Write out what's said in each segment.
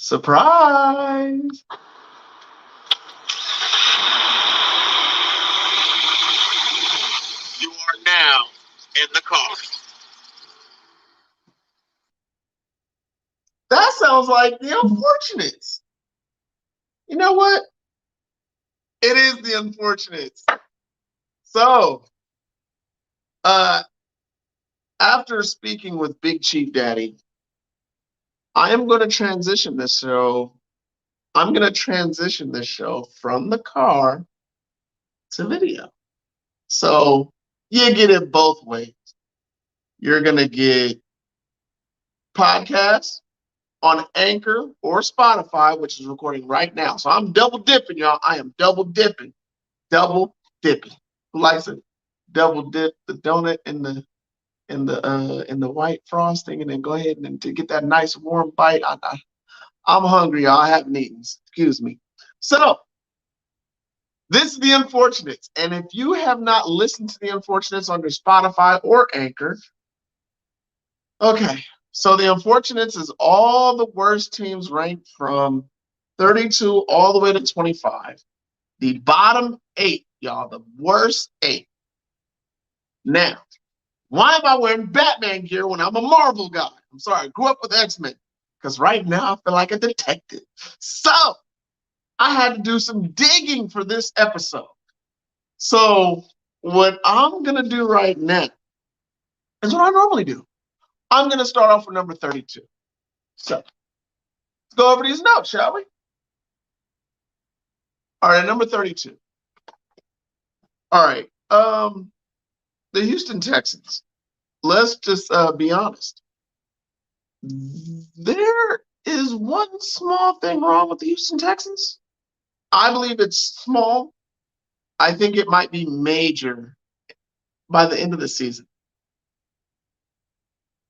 Surprise! You are now in the car. That sounds like the Unfortunates. You know what? It is the Unfortunates. So, uh, after speaking with Big Chief Daddy, I am going to transition this show. I'm going to transition this show from the car to video. So, you get it both ways. You're going to get podcasts on Anchor or Spotify, which is recording right now. So I'm double dipping, y'all. I am double dipping. Double dipping. Who likes it? Double dip the donut in the white frosting and then go ahead and to get that nice warm bite. I'm hungry, y'all. I haven't eaten. Excuse me. So this is the Unfortunates. And if you have not listened to the Unfortunates under Spotify or Anchor, okay. So the Unfortunates is all the worst teams ranked from 32 all the way to 25. The bottom 8, y'all, the worst 8. Now, why am I wearing Batman gear when I'm a Marvel guy? I'm sorry, I grew up with X-Men. Because right now I feel like a detective. So I had to do some digging for this episode. So what I'm going to do right now is what I normally do. I'm going to start off with number 32. So let's go over these notes, shall we? All right, number 32. All right. The Houston Texans. Let's just be honest. There is one small thing wrong with the Houston Texans. I believe it's small. I think it might be major by the end of the season.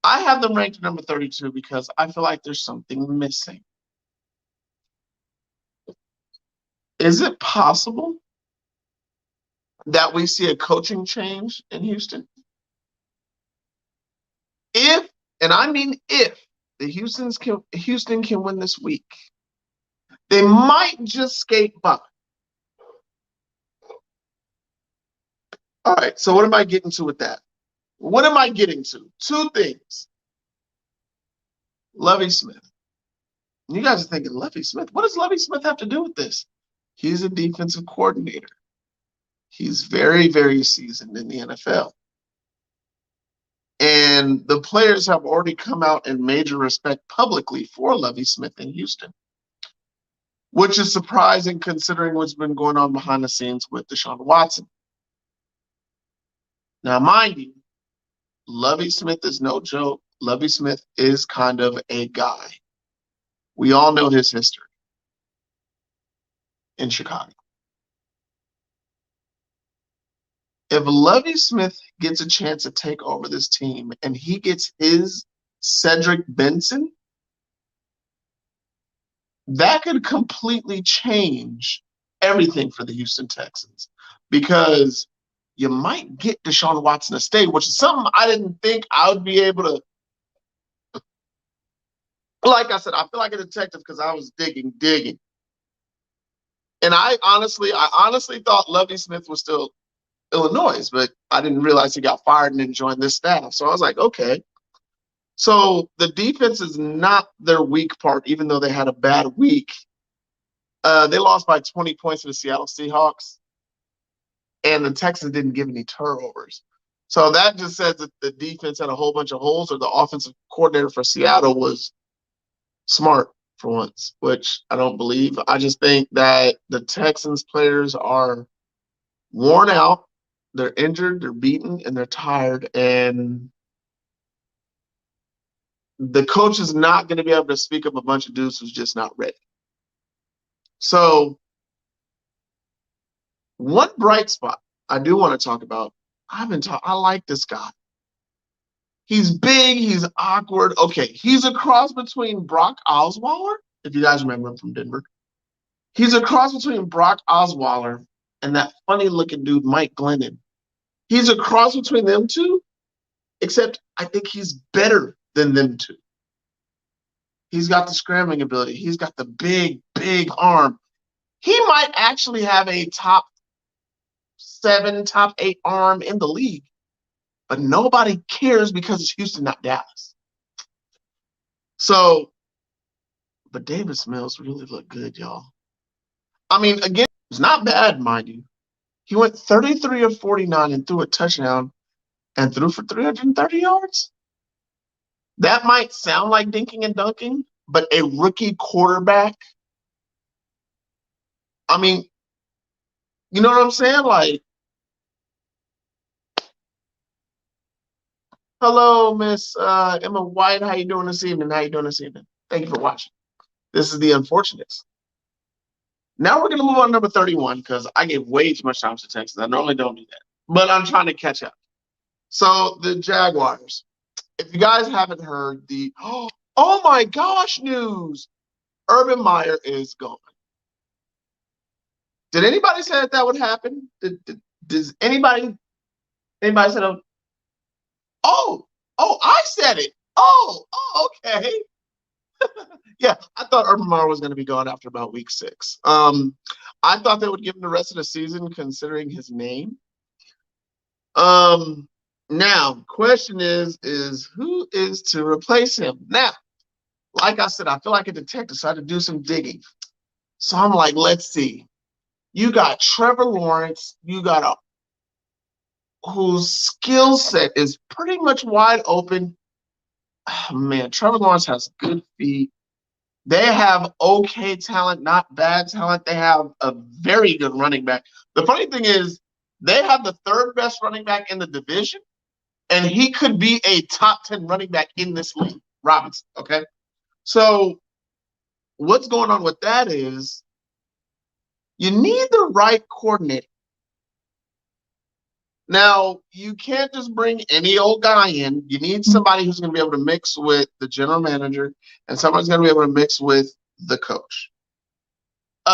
I have them ranked number 32 because I feel like there's something missing. Is it possible that we see a coaching change in Houston? If, and I mean if, the Houston can win this week, they might just skate by. All right, so what am I getting to with that? What am I getting to? Two things. Lovie Smith. You guys are thinking, Lovie Smith? What does Lovie Smith have to do with this? He's a defensive coordinator. He's very, very seasoned in the NFL. And the players have already come out in major respect publicly for Lovie Smith in Houston, which is surprising considering what's been going on behind the scenes with Deshaun Watson. Now, mind you, Lovie Smith is no joke. Lovie Smith is kind of a guy. We all know his history in Chicago. If Lovie Smith gets a chance to take over this team and he gets his Cedric Benson, that could completely change everything for the Houston Texans because you might get Deshaun Watson to stay, which is something I didn't think I would be able to. Like I said, I feel like a detective because I was digging. And I honestly thought Lovie Smith was still Illinois, but I didn't realize he got fired and then joined this staff. So I was like, okay. So the defense is not their weak part, even though they had a bad week. They lost by 20 points to the Seattle Seahawks, and the Texans didn't give any turnovers. So that just says that the defense had a whole bunch of holes, or the offensive coordinator for Seattle was smart for once, which I don't believe. I just think that the Texans players are worn out. They're injured, they're beaten, and they're tired. And the coach is not going to be able to speak up a bunch of dudes who's just not ready. So one bright spot I do want to talk about, I like this guy. He's big, he's awkward. Okay, he's a cross between Brock Osweiler, if you guys remember him from Denver. He's a cross between Brock Osweiler and that funny-looking dude, Mike Glennon. He's a cross between them two, except I think he's better than them two. He's got the scrambling ability. He's got the big, big arm. He might actually have a top 7, top 8 arm in the league, but nobody cares because it's Houston, not Dallas. So, but Davis Mills really looked good, y'all. I mean, again, it's not bad, mind you. He went 33 of 49 and threw a touchdown and threw for 330 yards. That might sound like dinking and dunking, but a rookie quarterback, I mean, you know what I'm saying? Like, hello, Miss Emma White. How you doing this evening? How you doing this evening? Thank you for watching. This is the Unfortunates. Now we're going to move on to number 31 because I gave way too much time to Texas. I normally don't do that, but I'm trying to catch up. So the Jaguars. If you guys haven't heard the oh my gosh news, Urban Meyer is gone. Did anybody say that would happen? Does anybody say that? Oh, I said it. Okay. Yeah, I thought Urban Meyer was going to be gone after about week 6. I thought they would give him the rest of the season considering his name. Now, question is who is to replace him? Now, like I said, I feel like a detective, so I had to do some digging. So I'm like, let's see. You got Trevor Lawrence. You got a whose skill set is pretty much wide open. Oh, man, Trevor Lawrence has good feet. They have okay talent, not bad talent. They have a very good running back. The funny thing is, they have the 3rd best running back in the division, and he could be a top 10 running back in this league, Robinson. Okay. So, what's going on with that is you need the right coordinator. Now, you can't just bring any old guy in. You need somebody who's going to be able to mix with the general manager, and somebody's going to be able to mix with the coach.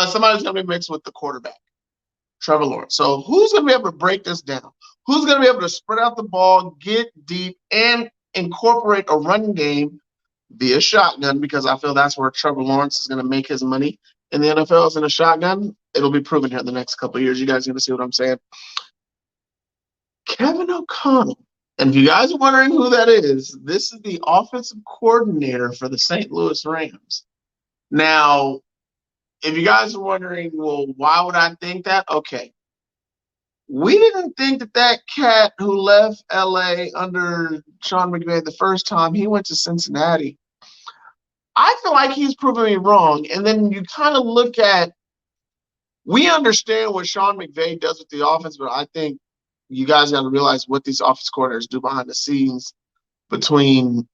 Somebody's going to be mixed with the quarterback, Trevor Lawrence. So who's going to be able to break this down? Who's going to be able to spread out the ball, get deep, and incorporate a running game via shotgun? Because I feel that's where Trevor Lawrence is going to make his money in the NFL is in a shotgun. It'll be proven here in the next couple of years. You guys are going to see what I'm saying. Kevin O'Connell. And if you guys are wondering who that is, this is the offensive coordinator for the St. Louis Rams. Now, if you guys are wondering, well, why would I think that? Okay. We didn't think that cat who left LA under Sean McVay the first time he went to Cincinnati. I feel like he's proven me wrong. And then you kind of look at, we understand what Sean McVay does with the offense, but I think you guys got to realize what these offense coordinators do behind the scenes between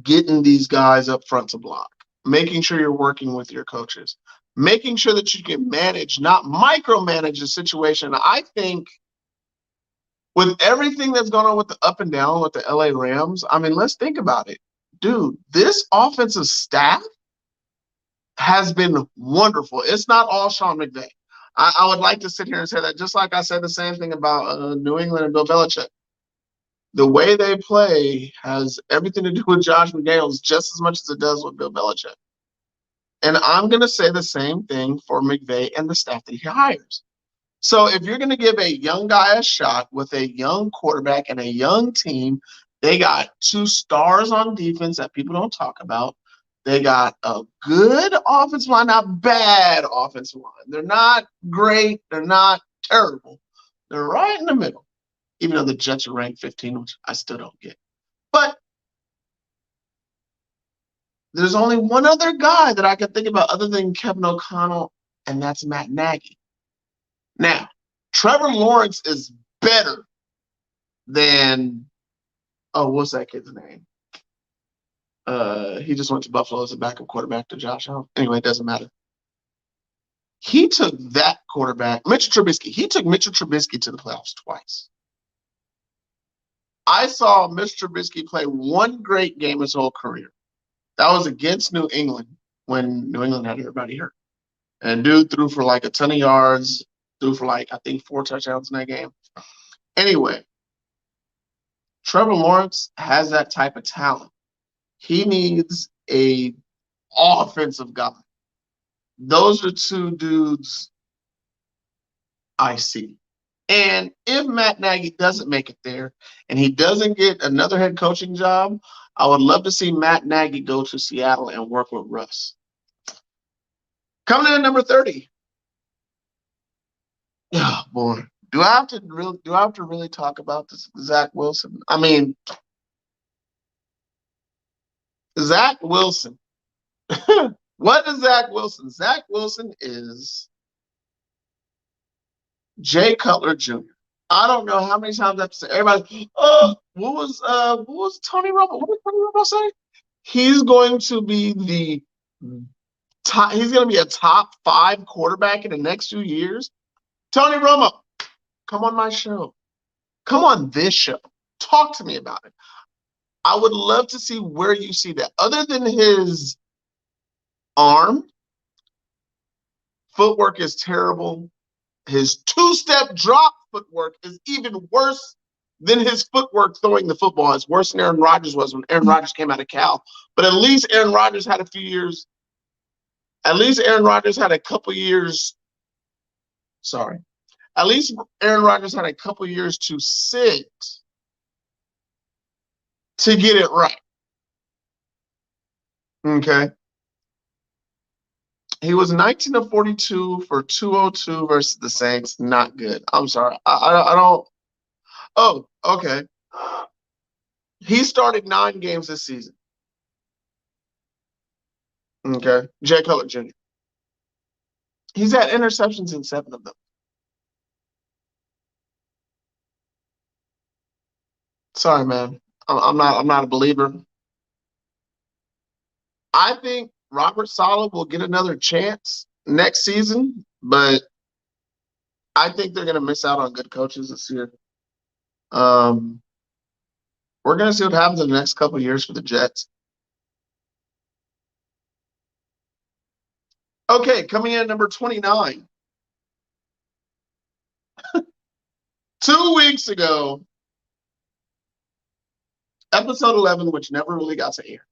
getting these guys up front to block, making sure you're working with your coaches, making sure that you can manage, not micromanage the situation. I think with everything that's going on with the up and down with the LA Rams, I mean, let's think about it. Dude, this offensive staff has been wonderful. It's not all Sean McVay. I would like to sit here and say that, just like I said the same thing about New England and Bill Belichick. The way they play has everything to do with Josh McDaniels just as much as it does with Bill Belichick. And I'm going to say the same thing for McVay and the staff that he hires. So if you're going to give a young guy a shot with a young quarterback and a young team, they got 2 stars on defense that people don't talk about. They got a good offensive line, not bad offensive line. They're not great. They're not terrible. They're right in the middle, even though the Jets are ranked 15, which I still don't get. But there's only one other guy that I can think about other than Kevin O'Connell, and that's Matt Nagy. Now, Trevor Lawrence is better than, what's that kid's name? He just went to Buffalo as a backup quarterback to Josh Allen. Anyway, it doesn't matter. He took that quarterback, Mitchell Trubisky. He took Mitchell Trubisky to the playoffs twice. I saw Mitchell Trubisky play one great game his whole career. That was against New England when New England had everybody hurt. And dude threw for like a ton of yards, threw for like, I think, 4 touchdowns in that game. Anyway, Trevor Lawrence has that type of talent. He needs a offensive guy. Those are two dudes I see. And if Matt Nagy doesn't make it there and he doesn't get another head coaching job, I would love to see Matt Nagy go to Seattle and work with Russ. Coming in at number 30. Oh boy. Do I have to really talk about this Zach Wilson? I mean, Zach Wilson. What is Zach Wilson? Zach Wilson is Jay Cutler Jr. I don't know how many times I have to say everybody, what was Tony Romo? What did Tony Romo say? He's going to be he's going to be a top 5 quarterback in the next few years. Tony Romo, come on my show. Come on this show. Talk to me about it. I would love to see where you see that. Other than his arm, footwork is terrible. His 2-step drop footwork is even worse than his footwork throwing the football. It's worse than Aaron Rodgers was when Aaron Rodgers came out of Cal. But at least Aaron Rodgers had a few years. At least Aaron Rodgers had a couple years. Sorry. At least Aaron Rodgers had a couple years to sit to get it right. Okay. He was 19 of 42 for 202 versus the Saints. Not good. I'm sorry. I don't. Oh, okay. He started 9 games this season. Okay. Jay Cutler Jr. He's had interceptions in 7 of them. Sorry, man. I'm not a believer. I think Robert Saleh will get another chance next season, but I think they're going to miss out on good coaches this year. We're going to see what happens in the next couple of years for the Jets. Okay, coming in at number 29. 2 weeks ago, episode 11, which never really got to air.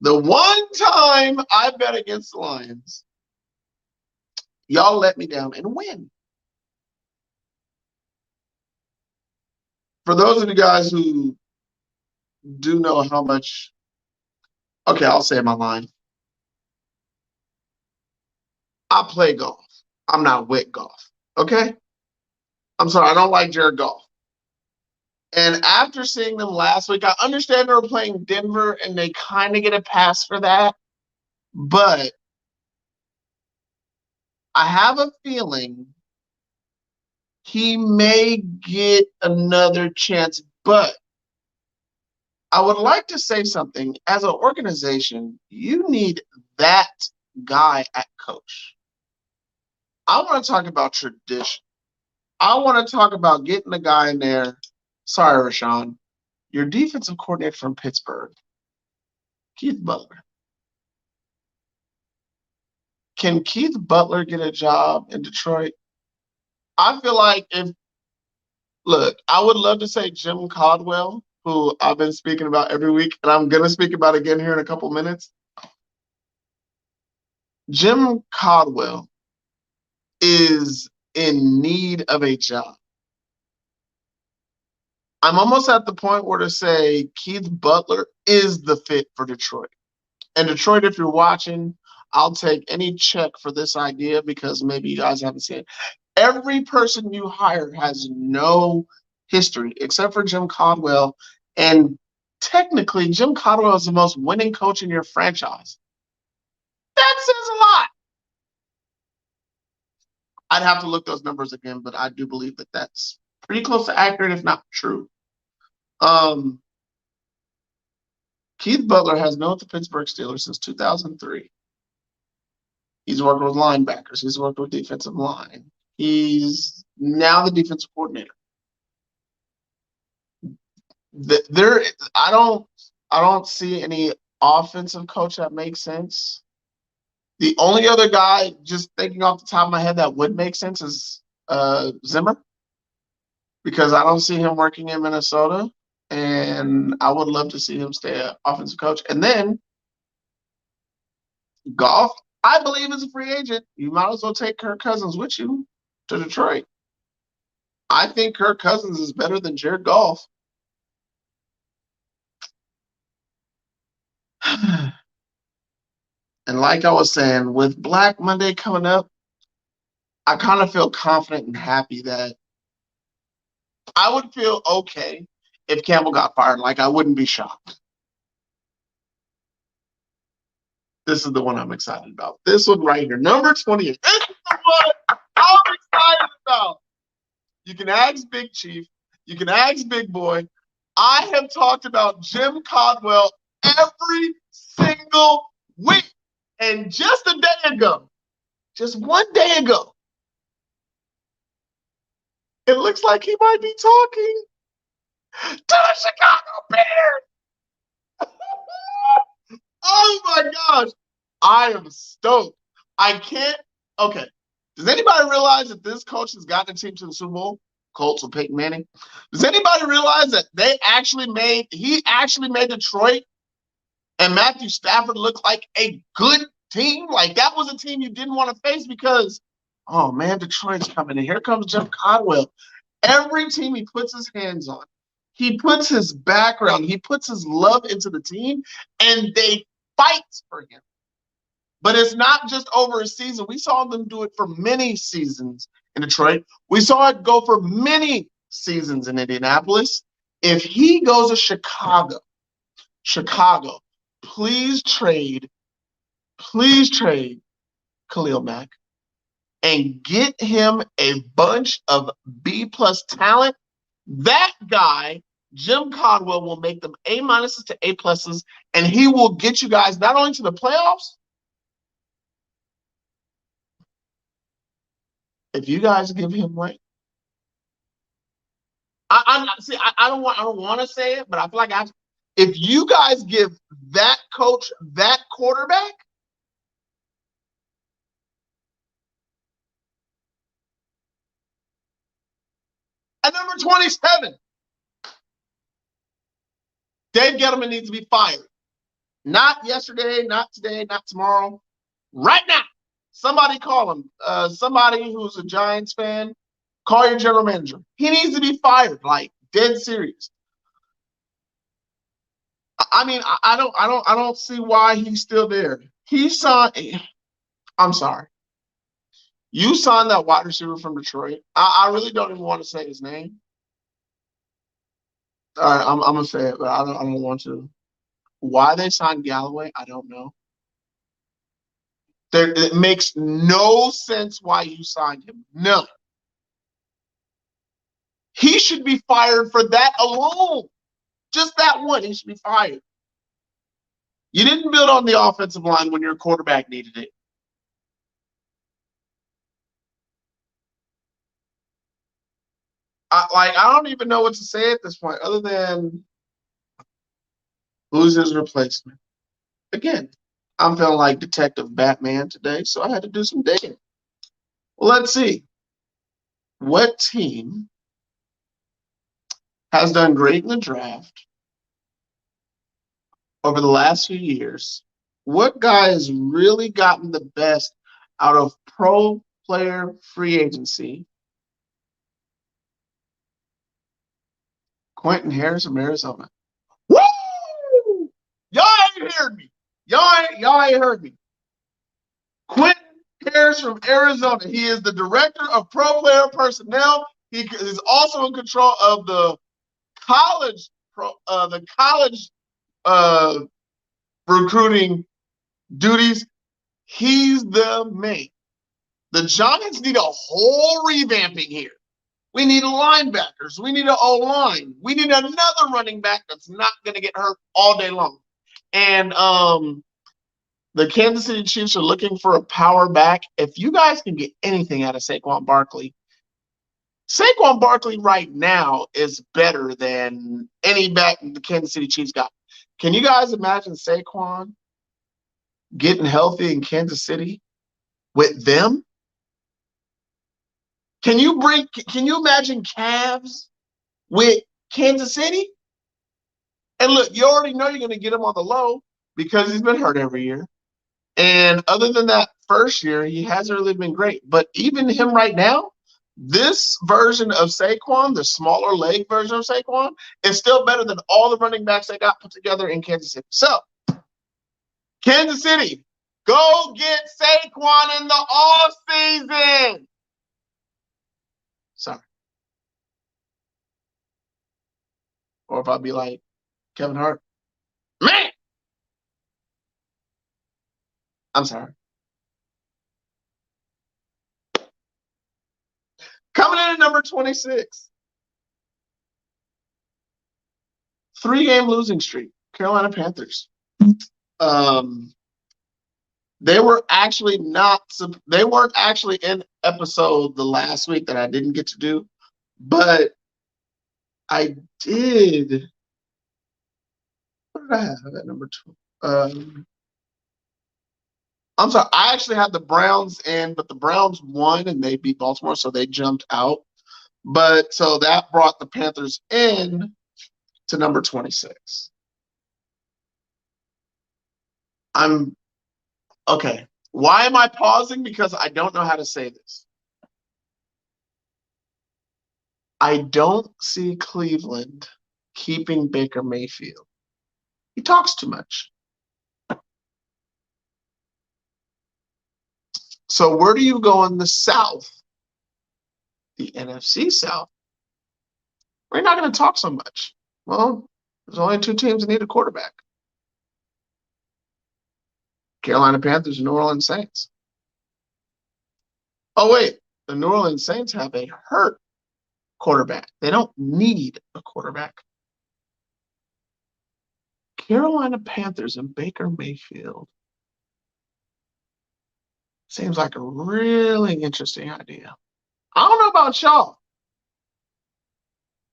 The one time I bet against the Lions, y'all let me down and win. For those of you guys who do know how much, okay, I'll say my line. I play golf. I'm not with golf. Okay? I'm sorry, I don't like Jared Goff. And after seeing them last week, I understand they were playing Denver and they kind of get a pass for that. But I have a feeling he may get another chance. But I would like to say something. As an organization, you need that guy at coach. I want to talk about tradition. I want to talk about getting the guy in there. Sorry, Rashawn. Your defensive coordinator from Pittsburgh, Keith Butler. Can Keith Butler get a job in Detroit? I feel like I would love to say Jim Caldwell, who I've been speaking about every week, and I'm going to speak about again here in a couple minutes. Jim Caldwell is in need of a job. I'm almost at the point where to say Keith Butler is the fit for Detroit. And Detroit, if you're watching, I'll take any check for this idea because maybe you guys haven't seen it. Every person you hire has no history except for Jim Caldwell. And technically, Jim Caldwell is the most winning coach in your franchise. That says a lot. I'd have to look those numbers again, but I do believe that that's pretty close to accurate, if not true. Keith Butler has known the Pittsburgh Steelers since 2003. He's worked with linebackers. He's worked with defensive line. He's now the defensive coordinator. I don't see any offensive coach that makes sense. The only other guy, just thinking off the top of my head, that would make sense is Zimmer, because I don't see him working in Minnesota. and I would love to see him stay an offensive coach. And then Goff, I believe, is a free agent. You might as well take Kirk Cousins with you to Detroit. I think Kirk Cousins is better than Jared Goff. And like I was saying, with Black Monday coming up, I kind of feel confident and happy that I would feel okay if Campbell got fired. Like, I wouldn't be shocked. This is the one I'm excited about. This one right here, number 28. This is the one I'm excited about. You can ask Big Chief. You can ask Big Boy. I have talked about Jim Caldwell every single week. And just a day ago, just one day ago, it looks like he might be talking to the Chicago Bears. Oh my gosh. I am stoked. I can't. Okay. Does anybody realize that this coach has gotten the team to the Super Bowl? Colts with Peyton Manning. Does anybody realize that he actually made Detroit and Matthew Stafford look like a good team? Like, that was a team you didn't want to face because, oh man, Detroit's coming in. Here comes Jim Caldwell. Every team he puts his hands on, he puts his background, he puts his love into the team, and they fight for him. But it's not just over a season. We saw them do it for many seasons in Detroit. We saw it go for many seasons in Indianapolis. If he goes to Chicago, please trade Khalil Mack and get him a bunch of B-plus talent. That guy, Jim Caldwell, will make them A-minuses to A-pluses, and he will get you guys not only to the playoffs. If you guys give him I don't want to say it, but I feel like if you guys give that coach that quarterback, at number 27, Dave Gettleman needs to be fired. Not yesterday, not today, not tomorrow. Right now. Somebody call him. Somebody who's a Giants fan, call your general manager. He needs to be fired, like dead serious. I mean, I don't see why he's still there. He signed. I'm sorry. You signed that wide receiver from Detroit. I really don't even want to say his name. All right, I'm gonna say it, but I don't want to. Why they signed Galloway, I don't know. It makes no sense why you signed him. No. He should be fired for that alone. Just that one, he should be fired. You didn't build on the offensive line when your quarterback needed it. I don't even know what to say at this point other than who's his replacement. Again, I'm feeling like Detective Batman today, so I had to do some digging. Let's see. What team has done great in the draft over the last few years? What guy has really gotten the best out of pro player free agency? Quentin Harris from Arizona. Woo! Y'all ain't heard me. Y'all ain't heard me. Quentin Harris from Arizona. He is the director of pro player personnel. He is also in control of the college recruiting duties. He's the man. The Giants need a whole revamping here. We need linebackers. We need an O-line. We need another running back that's not going to get hurt all day long. And the Kansas City Chiefs are looking for a power back. If you guys can get anything out of Saquon Barkley right now is better than any back the Kansas City Chiefs got. Can you guys imagine Saquon getting healthy in Kansas City with them? Can you imagine Cavs with Kansas City? And look, you already know you're going to get him on the low because he's been hurt every year. And other than that first year, he hasn't really been great. But even him right now, this version of Saquon, the smaller leg version of Saquon, is still better than all the running backs they got put together in Kansas City. So, Kansas City, go get Saquon in the off season. Sorry. Or if I'd be like Kevin Hart, man, I'm sorry. Coming in at number 26, 3-game losing streak, Carolina Panthers. Um, they were actually not. They weren't actually in episode the last week that I didn't get to do, but I did. What did I have at number 2? I'm sorry. I actually had the Browns in, but the Browns won and they beat Baltimore, so they jumped out. But so that brought the Panthers in to number 26. I'm okay. Why am I pausing? Because I don't know how to say this. I don't see Cleveland keeping Baker Mayfield. He talks too much. So where do you go in the South? The NFC South. We're not going to talk so much. Well, there's only 2 teams that need a quarterback. Carolina Panthers and New Orleans Saints. Oh, wait. The New Orleans Saints have a hurt quarterback. They don't need a quarterback. Carolina Panthers and Baker Mayfield seems like a really interesting idea. I don't know about y'all.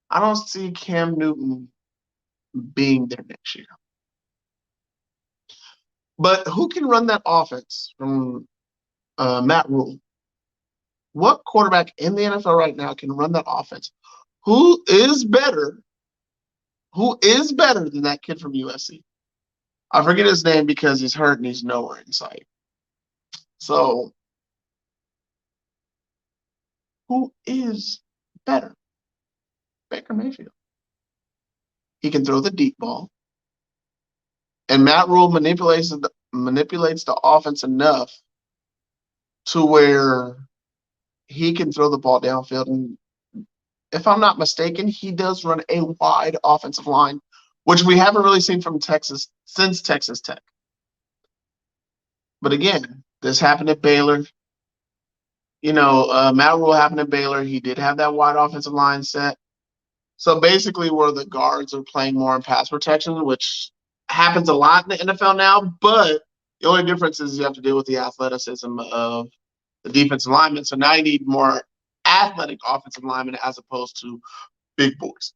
I don't see Cam Newton being there next year. But who can run that offense from Matt Rule? What quarterback in the NFL right now can run that offense? Who is better? Who is better than that kid from USC? I forget his name because he's hurt and he's nowhere in sight. So, who is better? Baker Mayfield. He can throw the deep ball. And Matt Rule manipulates the offense enough to where he can throw the ball downfield. And if I'm not mistaken, he does run a wide offensive line, which we haven't really seen from Texas since Texas Tech. But again, this happened at Baylor. Matt Rule happened at Baylor. He did have that wide offensive line set. So basically, where the guards are playing more in pass protection, which happens a lot in the NFL now, but the only difference is you have to deal with the athleticism of the defensive linemen. So now you need more athletic offensive linemen as opposed to big boys.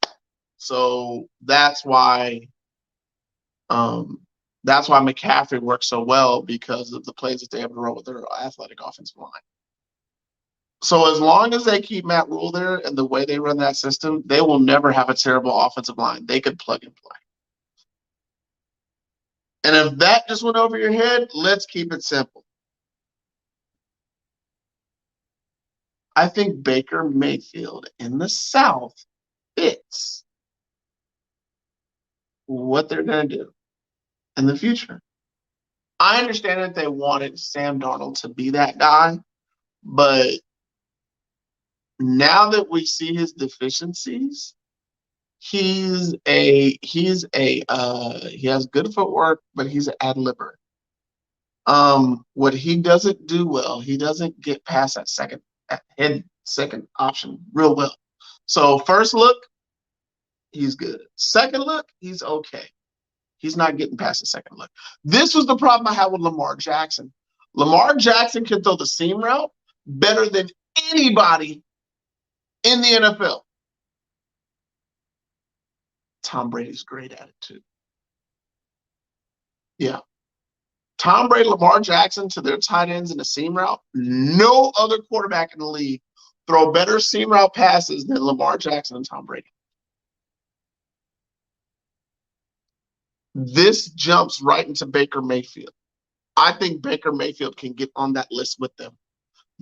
So that's why McCaffrey works so well because of the plays that they have to run with their athletic offensive line. So as long as they keep Matt Rule there and the way they run that system, they will never have a terrible offensive line. They could plug and play. And if that just went over your head, let's keep it simple. I think Baker Mayfield in the South fits what they're going to do in the future. I understand that they wanted Sam Darnold to be that guy, but now that we see his deficiencies, he has good footwork, but he's an ad-libber. What he doesn't do well, he doesn't get past that second option real well. So first look, he's good. Second look, he's okay. He's not getting past the second look. This was the problem I had with Lamar Jackson. Lamar Jackson can throw the seam route better than anybody in the NFL. Tom Brady's great at it too. Yeah. Tom Brady, Lamar Jackson to their tight ends in the seam route. No other quarterback in the league throw better seam route passes than Lamar Jackson and Tom Brady. This jumps right into Baker Mayfield. I think Baker Mayfield can get on that list with them.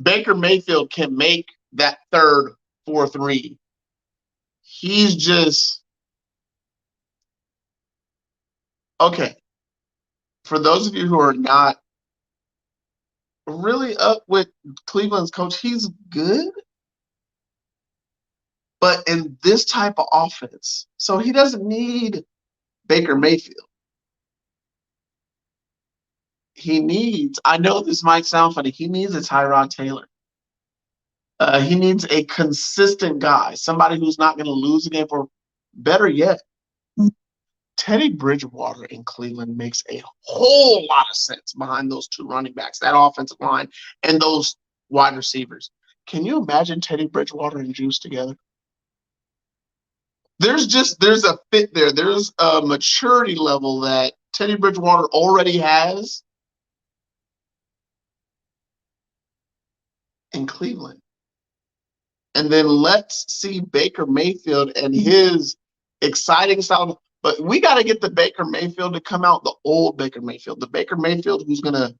Baker Mayfield can make that third, fourth read. He's just okay. For those of you who are not really up with Cleveland's coach, he's good, but in this type of offense, so he doesn't need Baker Mayfield. He needs, I know this might sound funny, he needs a Tyrod Taylor. He needs a consistent guy, somebody who's not going to lose a game, or better yet, Teddy Bridgewater in Cleveland makes a whole lot of sense behind those two running backs, that offensive line, and those wide receivers. Can you imagine Teddy Bridgewater and Juice together? There's a fit there. There's a maturity level that Teddy Bridgewater already has in Cleveland. And then let's see Baker Mayfield and his exciting style. But we got to get the Baker Mayfield to come out, the old Baker Mayfield, the Baker Mayfield who's gonna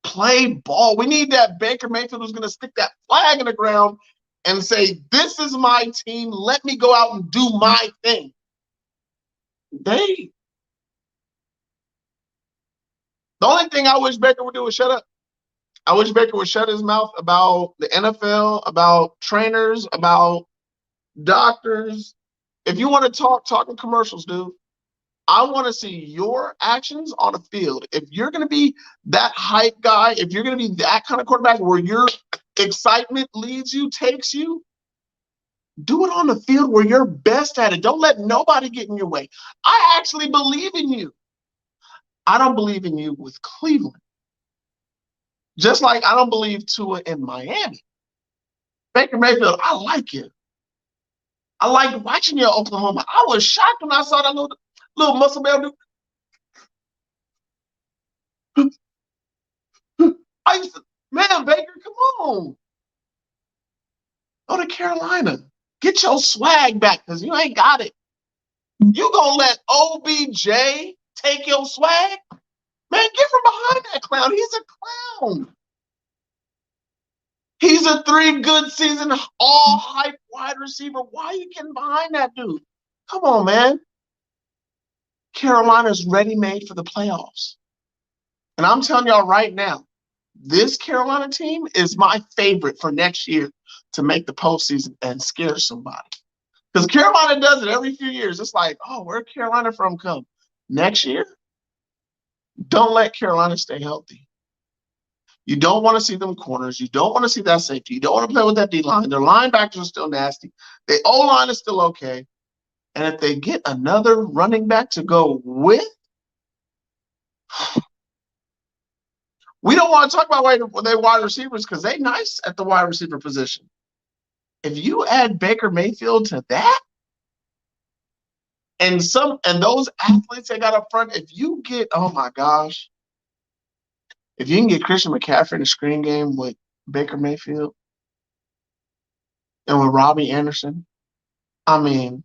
play ball. We need that Baker Mayfield who's gonna stick that flag in the ground and say, "This is my team. Let me go out and do my thing." The only thing I wish Baker would do is shut up. I wish Baker would shut his mouth about the NFL, about trainers, about doctors. If you want to talk in commercials, dude. I want to see your actions on the field. If you're going to be that hype guy, if you're going to be that kind of quarterback where your excitement leads you, takes you, do it on the field where you're best at it. Don't let nobody get in your way. I actually believe in you. I don't believe in you with Cleveland. Just like I don't believe Tua in Miami. Baker Mayfield, I like you. I like watching you at Oklahoma. I was shocked when I saw that little muscle man dude. I used to, man, Baker, come on. Go to Carolina. Get your swag back because you ain't got it. You gonna let OBJ take your swag? Man, get from behind that clown. He's a clown. He's a 3 good season, all hype wide receiver. Why are you getting behind that dude? Come on, man. Carolina's ready-made for the playoffs. And I'm telling y'all right now, this Carolina team is my favorite for next year to make the postseason and scare somebody. Because Carolina does it every few years. It's like, oh, where Carolina from come? Next year, don't let Carolina stay healthy. You don't want to see them corners. You don't want to see that safety. You don't want to play with that D-line. Their linebackers are still nasty. The O-line is still okay. And if they get another running back to go with, we don't want to talk about their wide receivers because they're nice at the wide receiver position. If you add Baker Mayfield to that, and those athletes they got up front, if you get, oh my gosh, if you can get Christian McCaffrey in a screen game with Baker Mayfield and with Robbie Anderson, I mean,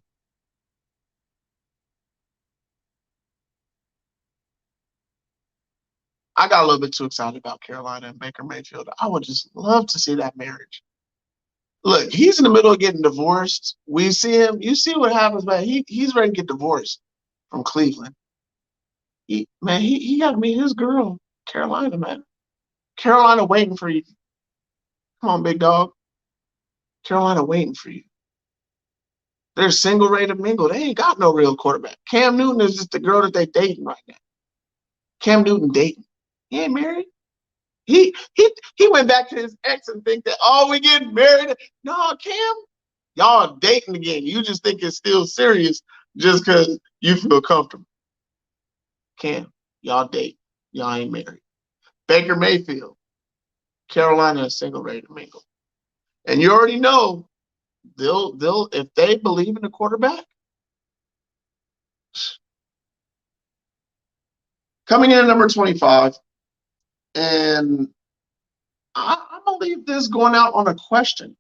I got a little bit too excited about Carolina and Baker Mayfield. I would just love to see that marriage. Look, he's in the middle of getting divorced. We see him. You see what happens, man. He's ready to get divorced from Cleveland. He got to meet his girl, Carolina, man. Carolina waiting for you. Come on, big dog. Carolina waiting for you. They're single rated mingle. They ain't got no real quarterback. Cam Newton is just the girl that they dating right now. Cam Newton dating. He ain't married. He went back to his ex and think that, oh, we getting married. No, Cam, y'all dating again. You just think it's still serious just because you feel comfortable. Cam, y'all date. Y'all ain't married. Baker Mayfield, Carolina is single rated mingle. And you already know they'll if they believe in the quarterback. Coming in at number 25, and I'm gonna leave this going out on a question.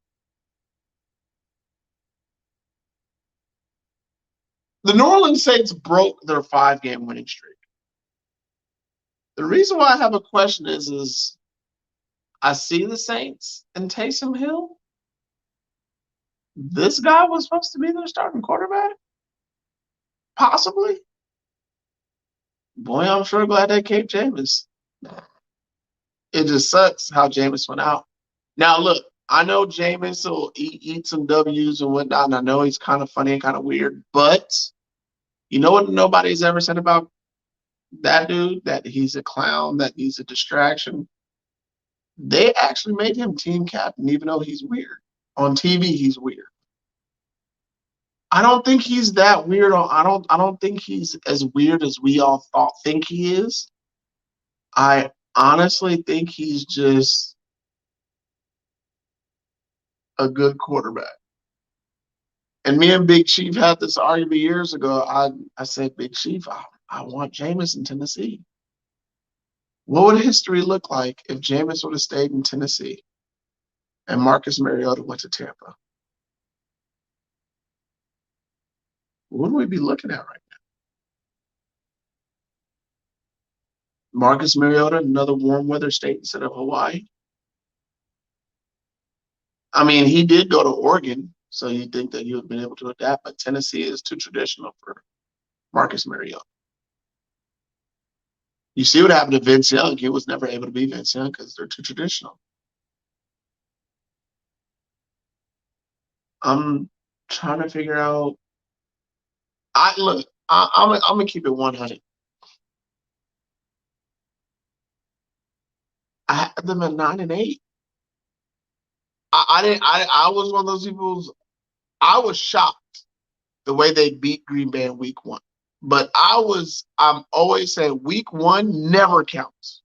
The New Orleans Saints broke their 5-game winning streak. The reason why I have a question is I see the Saints and Taysom Hill. This guy was supposed to be their starting quarterback? Possibly. Boy, I'm sure glad they kept Jameis. It just sucks how Jameis went out. Now, look, I know Jameis will eat some W's and whatnot, and I know he's kind of funny and kind of weird, but you know what nobody's ever said about that dude? That he's a clown, that he's a distraction. They actually made him team captain, even though he's weird. On TV, he's weird. I don't think he's that weird. I don't think he's as weird as we all think he is. I honestly think he's just a good quarterback. And me and Big Chief had this argument years ago. I said, Big Chief, I want Jameis in Tennessee. What would history look like if Jameis would have stayed in Tennessee and Marcus Mariota went to Tampa? What would we be looking at right now? Marcus Mariota, another warm weather state instead of Hawaii. I mean, he did go to Oregon, so you'd think that he would have been able to adapt, but Tennessee is too traditional for Marcus Mariota. You see what happened to Vince Young. He was never able to be Vince Young because they're too traditional. I'm trying to figure out. I'm gonna keep it 100. I had them at 9-8. I didn't. I was one of those people. I was shocked the way they beat Green Bay in week 1. But I'm always saying week 1 never counts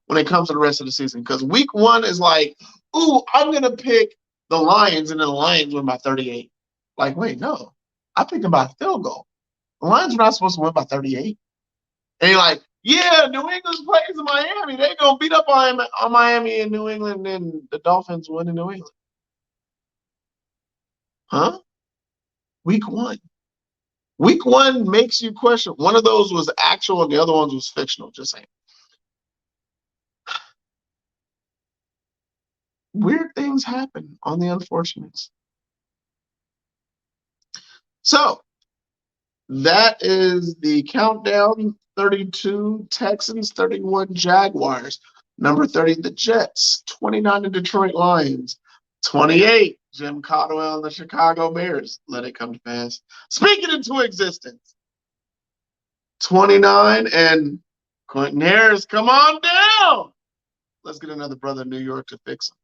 when it comes to the rest of the season. Because week 1 is like, ooh, I'm going to pick the Lions, and then the Lions win by 38. Like, wait, no. I picked them by a field goal. The Lions are not supposed to win by 38. And you're like, yeah, New England plays in Miami. They're going to beat up on Miami and New England, and the Dolphins win in New England. Huh? Week 1. Week 1 makes you question. One of those was actual and the other ones was fictional, just saying. Weird things happen on the Unfortunates. So that is the countdown. 32 Texans, 31 Jaguars. Number 30, the Jets. 29, the Detroit Lions. 28, Jim Caldwell and the Chicago Bears. Let it come to pass. Speak it into existence. 29, and Quentin Harris, come on down. Let's get another brother in New York to fix him.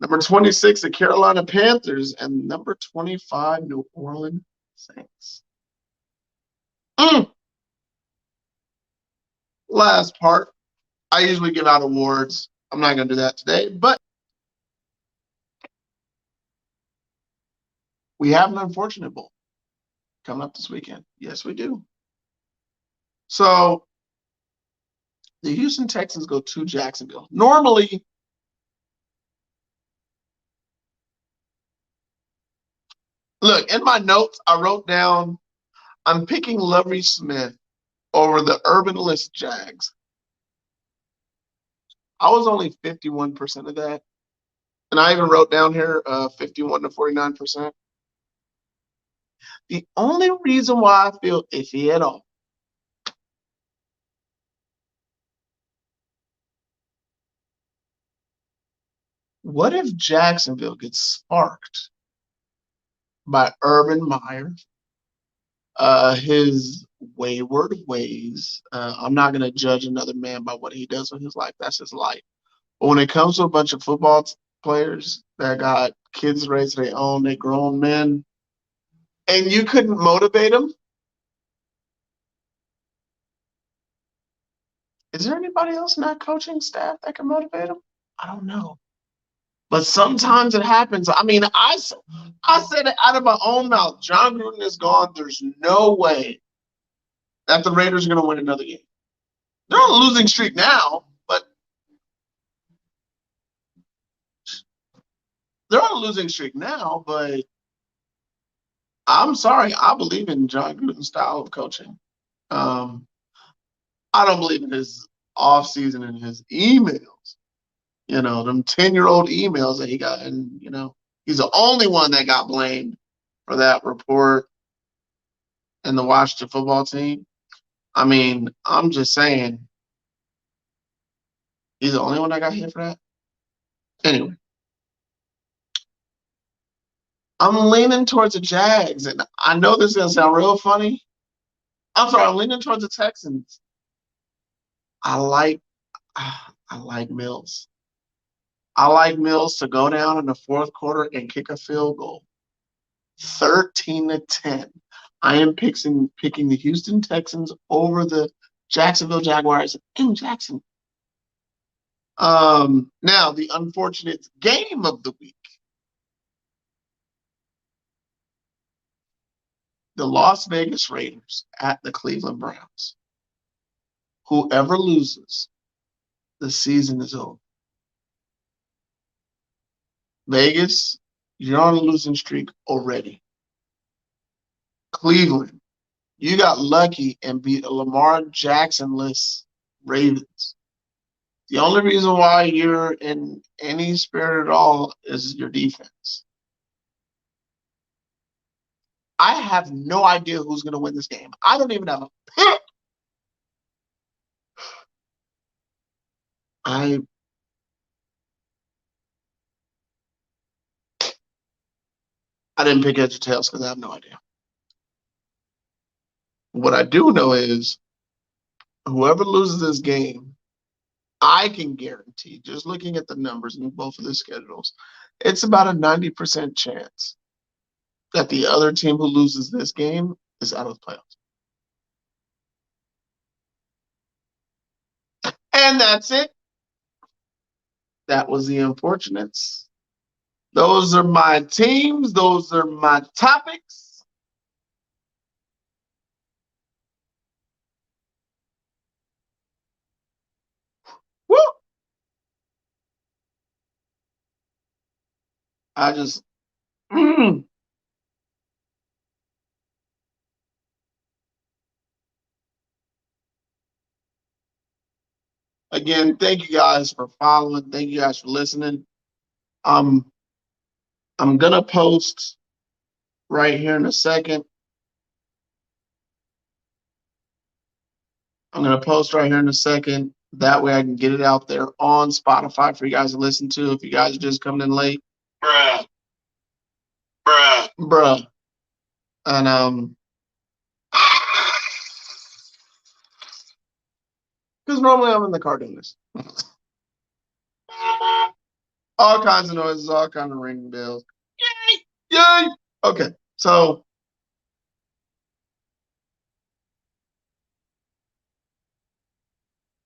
Number 26, the Carolina Panthers, and number 25, New Orleans Saints. Last part. I usually give out awards. I'm not going to do that today, but we have an Unfortunate Bowl coming up this weekend. Yes, we do. So the Houston Texans go to Jacksonville. Normally, look, in my notes, I wrote down, I'm picking Lovie Smith over the Urban List Jags. I was only 51% of that. And I even wrote down here 51 to 49%. The only reason why I feel iffy at all, what if Jacksonville gets sparked by Urban Meyer, his wayward ways? I'm not going to judge another man by what he does with his life. That's his life. But when it comes to a bunch of football players that got kids raised their own, they grown men, and you couldn't motivate them, is there anybody else in that coaching staff that can motivate them? I don't know. But sometimes it happens. I mean, I said it out of my own mouth. John Gruden is gone. There's no way that the Raiders are going to win another game. They're on a losing streak now, but I'm sorry. I believe in John Gruden's style of coaching. Um, I don't believe in his off season and his emails. Them 10-year-old emails that he got, and he's the only one that got blamed for that report in the Washington football team. I mean, I'm just saying he's the only one that got hit for that. Anyway, I'm leaning towards the Jags, and I know this is gonna sound real funny. I'm sorry, I'm leaning towards the Texans. I like I like Mills. I like Mills to go down in the fourth quarter and kick a field goal. 13-10. I am picking the Houston Texans over the Jacksonville Jaguars in Jackson. Now the unfortunate game of the week. The Las Vegas Raiders at the Cleveland Browns. Whoever loses, the season is over. Vegas, you're on a losing streak already. Cleveland, you got lucky and beat a Lamar Jackson-less Ravens. The only reason why you're in any spirit at all is your defense. I have no idea who's going to win this game. I don't even have a pick. I didn't pick heads or tails because I have no idea. What I do know is whoever loses this game, I can guarantee, just looking at the numbers in both of the schedules, it's about a 90% chance that the other team who loses this game is out of the playoffs. And that's it. That was the Unfortunates. Those are my teams. Those are my topics. Woo! I just again, thank you guys for following. Thank you guys for listening. Um, I'm gonna post right here in a second. I'm gonna post right here in a second. That way I can get it out there on Spotify for you guys to listen to. If you guys are just coming in late, Bruh. Bruh. bruh. And because normally I'm in the car doing this. All kinds of noises, all kinds of ringing bells. Yay! Yay! Okay, so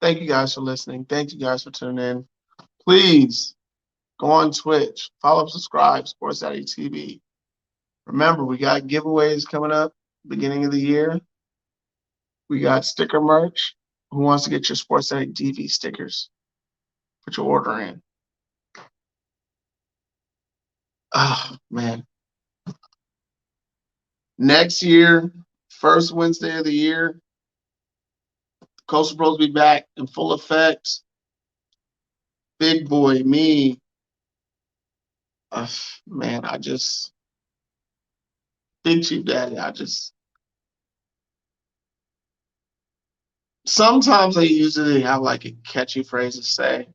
thank you guys for listening. Thank you guys for tuning in. Please go on Twitch, follow, subscribe, Sports Daddy TV. Remember, we got giveaways coming up beginning of the year. We got sticker merch. Who wants to get your Sports Daddy TV stickers? Put your order in. Oh, man. Next year, first Wednesday of the year, Coastal Pros will be back in full effect. Big boy, me. Man, Big Chief Daddy, sometimes I usually have like a catchy phrase to say.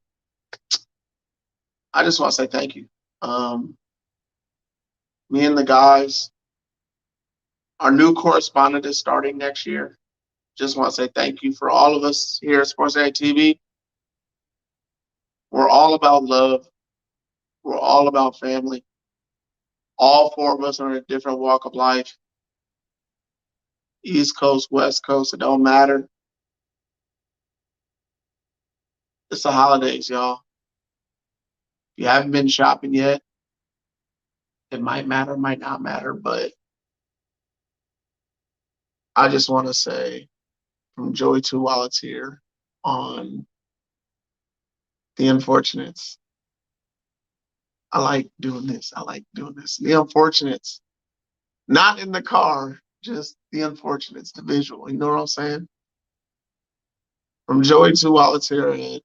I just want to say thank you. Me and the guys, our new correspondent is starting next year. Just want to say thank you for all of us here at Sports Day TV. We're all about love. We're all about family. All four of us are in a different walk of life. East Coast, West Coast, it don't matter. It's the holidays, y'all. If you haven't been shopping yet, it might matter, might not matter, but I just want to say from Joey to Wallets here on The Unfortunates. I like doing this. I like doing this. The Unfortunates. Not in the car, just the Unfortunates, the visual. You know what I'm saying? From Joey to Wallace here at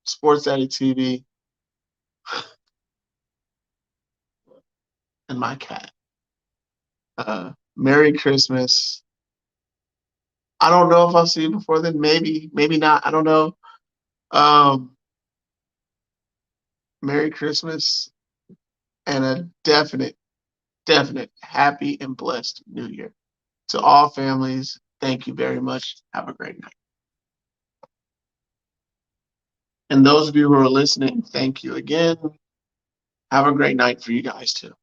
Sports Daddy TV and my cat. Merry Christmas. I don't know if I'll see you before then. Maybe, maybe not. I don't know. Um, Merry Christmas and a definite happy and blessed New Year. To all families, thank you very much. Have a great night. And those of you who are listening, thank you again. Have a great night for you guys too.